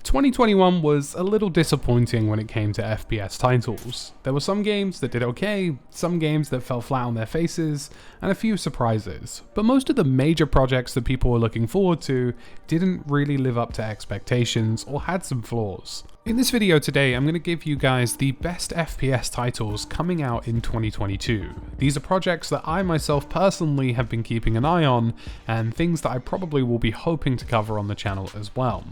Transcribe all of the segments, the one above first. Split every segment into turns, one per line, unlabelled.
2021 was a little disappointing when it came to FPS titles. There were some games that did okay, some games that fell flat on their faces, and a few surprises. But most of the major projects that people were looking forward to didn't really live up to expectations or had some flaws. In this video today, I'm going to give you guys the best FPS titles coming out in 2022. These are projects that I myself personally have been keeping an eye on, and things that I probably will be hoping to cover on the channel as well.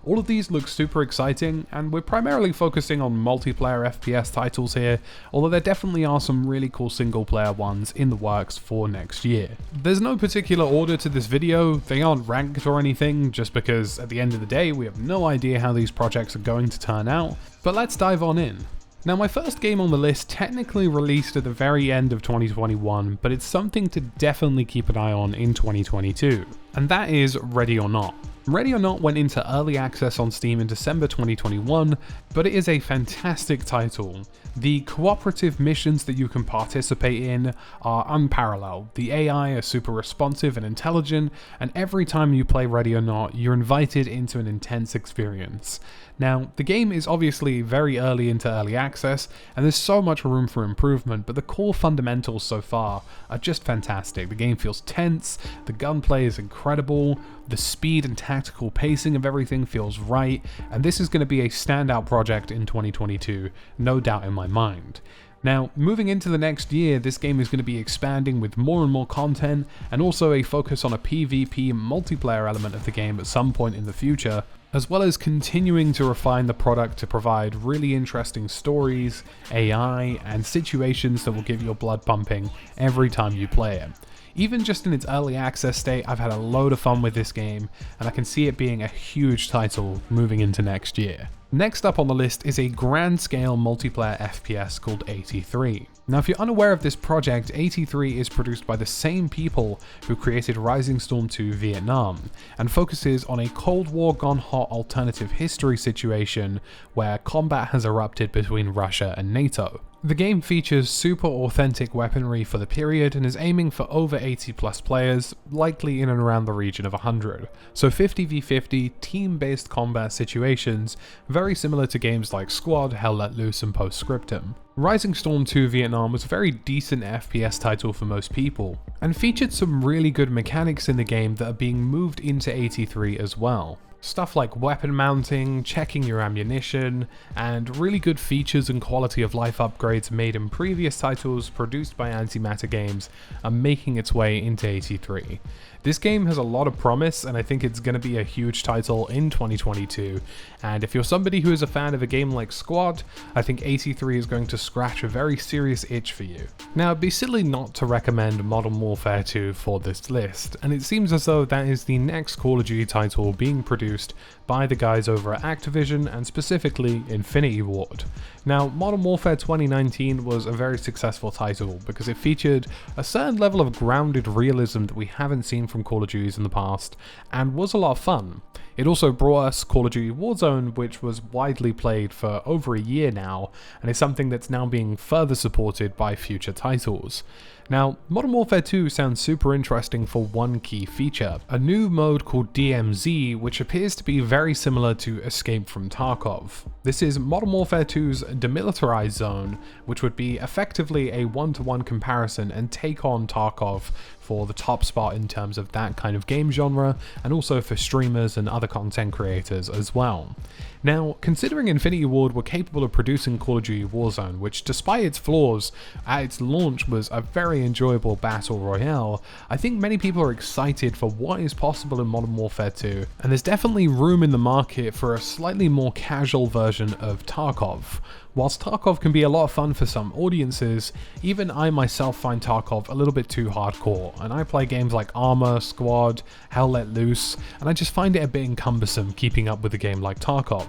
All of these look super exciting, and we're primarily focusing on multiplayer FPS titles here, although there definitely are some really cool single player ones in the works for next year. There's no particular order to this video, they aren't ranked or anything, just because at the end of the day we have no idea how these projects are going to turn out, but let's dive on in. Now, my first game on the list technically released at the very end of 2021, but it's something to definitely keep an eye on in 2022, and that is Ready or Not. Ready or Not went into early access on Steam in December 2021, but it is a fantastic title. The cooperative missions that you can participate in are unparalleled. The AI are super responsive and intelligent, and every time you play Ready or Not, you're invited into an intense experience. Now, the game is obviously very early into early access, and there's so much room for improvement, but the core fundamentals so far are just fantastic. The game feels tense, the gunplay is incredible, the speed and tactical pacing of everything feels right, and this is going to be a standout project in 2022, no doubt in my mind. Now, moving into the next year, this game is going to be expanding with more and more content, and also a focus on a PvP multiplayer element of the game at some point in the future, as well as continuing to refine the product to provide really interesting stories, AI, and situations that will give your blood pumping every time you play it. Even just in its early access state, I've had a load of fun with this game, and I can see it being a huge title moving into next year. Next up on the list is a grand-scale multiplayer FPS called 83. Now, if you're unaware of this project, 83 is produced by the same people who created Rising Storm 2 Vietnam, and focuses on a Cold War gone hot alternative history situation where combat has erupted between Russia and NATO. The game features super authentic weaponry for the period and is aiming for over 80 plus players, likely in and around the region of 100. So 50v50 team-based combat situations, very similar to games like Squad, Hell Let Loose and Postscriptum. Rising Storm 2 Vietnam was a very decent FPS title for most people, and featured some really good mechanics in the game that are being moved into 83 as well. Stuff like weapon mounting, checking your ammunition, and really good features and quality of life upgrades made in previous titles produced by Antimatter Games are making its way into 83. This game has a lot of promise, and I think it's going to be a huge title in 2022, and if you're somebody who is a fan of a game like Squad, I think 83 is going to scratch a very serious itch for you. Now, it'd be silly not to recommend Modern Warfare 2 for this list, and it seems as though that is the next Call of Duty title being produced by the guys over at Activision, and specifically Infinity Ward. Now, Modern Warfare 2019 was a very successful title because it featured a certain level of grounded realism that we haven't seen from Call of Duty in the past, and was a lot of fun. It also brought us Call of Duty Warzone, which was widely played for over a year now, and is something that's now being further supported by future titles. Now, Modern Warfare 2 sounds super interesting for one key feature, a new mode called DMZ, which appears to be very similar to Escape from Tarkov. This is Modern Warfare 2's demilitarized zone, which would be effectively a one-to-one comparison and take on Tarkov for the top spot in terms of that kind of game genre, and also for streamers and other content creators as well. Now, considering Infinity Ward were capable of producing Call of Duty Warzone, which despite its flaws, at its launch was a very enjoyable battle royale, I think many people are excited for what is possible in Modern Warfare 2, and there's definitely room in the market for a slightly more casual version of Tarkov. Whilst Tarkov can be a lot of fun for some audiences, even I myself find Tarkov a little bit too hardcore, and I play games like Arma, Squad, Hell Let Loose, and I just find it a bit cumbersome keeping up with a game like Tarkov.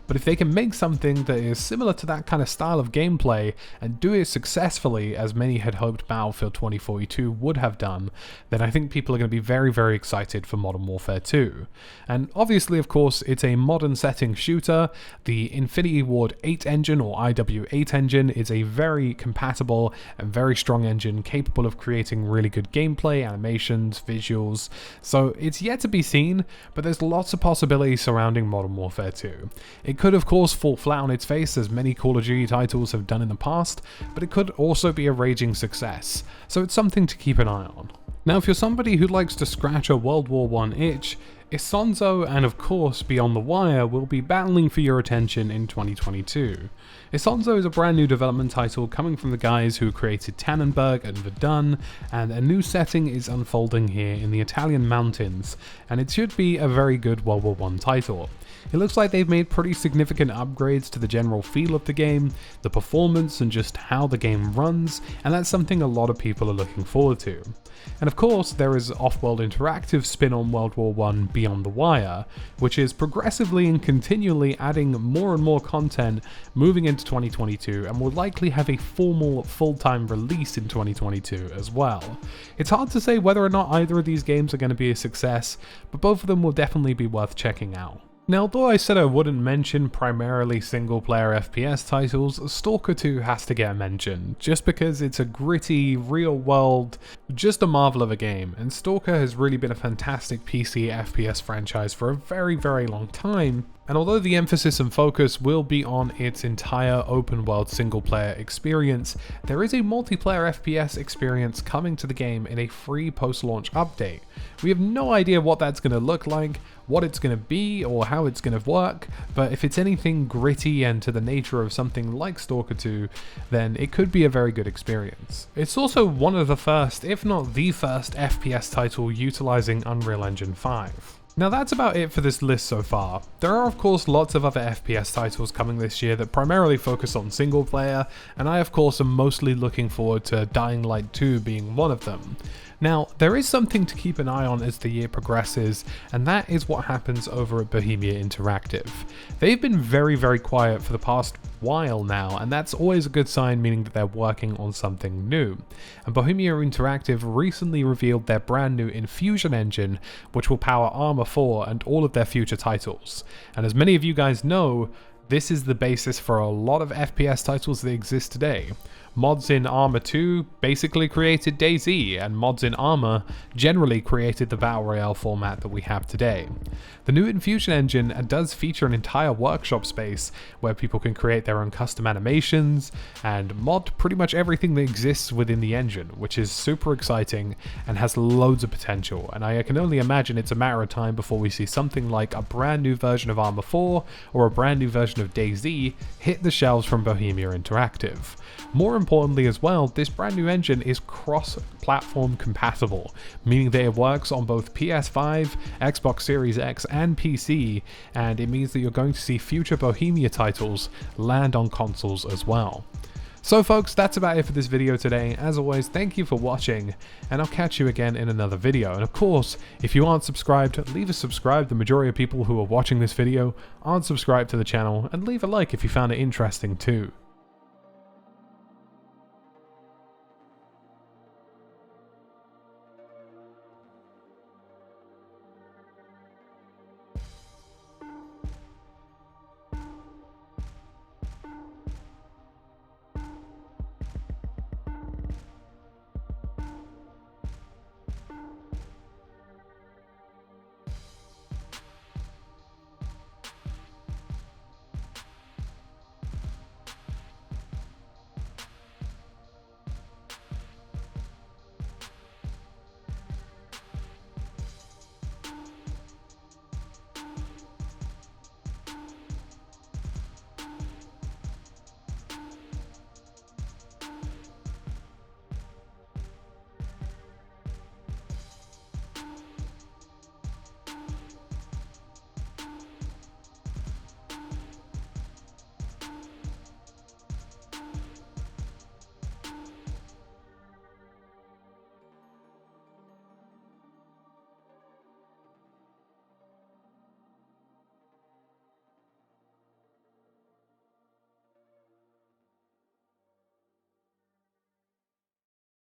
But if they can make something that is similar to that kind of style of gameplay and do it successfully as many had hoped Battlefield 2042 would have done, then I think people are going to be very, very excited for Modern Warfare 2. And obviously, of course, it's a modern setting shooter. The Infinity Ward 8 engine, or IW8 engine, is a very compatible and very strong engine capable of creating really good gameplay, animations, visuals. So it's yet to be seen, but there's lots of possibilities surrounding Modern Warfare 2. It could, of course, fall flat on its face as many Call of Duty titles have done in the past, but it could also be a raging success. So it's something to keep an eye on. Now, if you're somebody who likes to scratch a World War I itch, Isonzo and of course Beyond the Wire will be battling for your attention in 2022. Isonzo is a brand new development title coming from the guys who created Tannenberg and Verdun, and a new setting is unfolding here in the Italian mountains, and it should be a very good World War I title. It looks like they've made pretty significant upgrades to the general feel of the game, the performance, and just how the game runs, and that's something a lot of people are looking forward to. And of course, there is Off-World Interactive's spin on World War I Beyond the Wire, which is progressively and continually adding more and more content moving into 2022, and will likely have a formal full-time release in 2022 as well. It's hard to say whether or not either of these games are going to be a success, but both of them will definitely be worth checking out. Now, although I said I wouldn't mention primarily single-player FPS titles, Stalker 2 has to get a mention, just because it's a gritty, real-world, just a marvel of a game, and Stalker has really been a fantastic PC FPS franchise for a very, very long time. And although the emphasis and focus will be on its entire open-world single-player experience, there is a multiplayer FPS experience coming to the game in a free post-launch update. We have no idea what that's going to look like, what it's going to be, or how it's going to work, but if it's anything gritty and to the nature of something like Stalker 2, then it could be a very good experience. It's also one of the first, if not the first, FPS title utilizing Unreal Engine 5. Now that's about it for this list so far. There are of course lots of other FPS titles coming this year that primarily focus on single player, and I of course am mostly looking forward to Dying Light 2 being one of them. Now, there is something to keep an eye on as the year progresses, and that is what happens over at Bohemia Interactive. They've been very, very quiet for the past while now, and that's always a good sign, meaning that they're working on something new. And Bohemia Interactive recently revealed their brand new Infusion engine, which will power Arma 4 and all of their future titles. And as many of you guys know, this is the basis for a lot of FPS titles that exist today. Mods in Arma 2 basically created DayZ, and mods in Arma generally created the Battle Royale format that we have today. The new Infusion engine does feature an entire workshop space where people can create their own custom animations and mod pretty much everything that exists within the engine, which is super exciting and has loads of potential, and I can only imagine it's a matter of time before we see something like a brand new version of Arma 4 or a brand new version of DayZ hit the shelves from Bohemia Interactive. More importantly as well, this brand new engine is cross-platform compatible, meaning that it works on both PS5, Xbox Series X and PC, and it means that you're going to see future Bohemia titles land on consoles as well. So folks, that's about it for this video today. As always, thank you for watching, and I'll catch you again in another video. And of course, if you aren't subscribed, leave a subscribe. The majority of people who are watching this video aren't subscribed to the channel, and leave a like if you found it interesting too.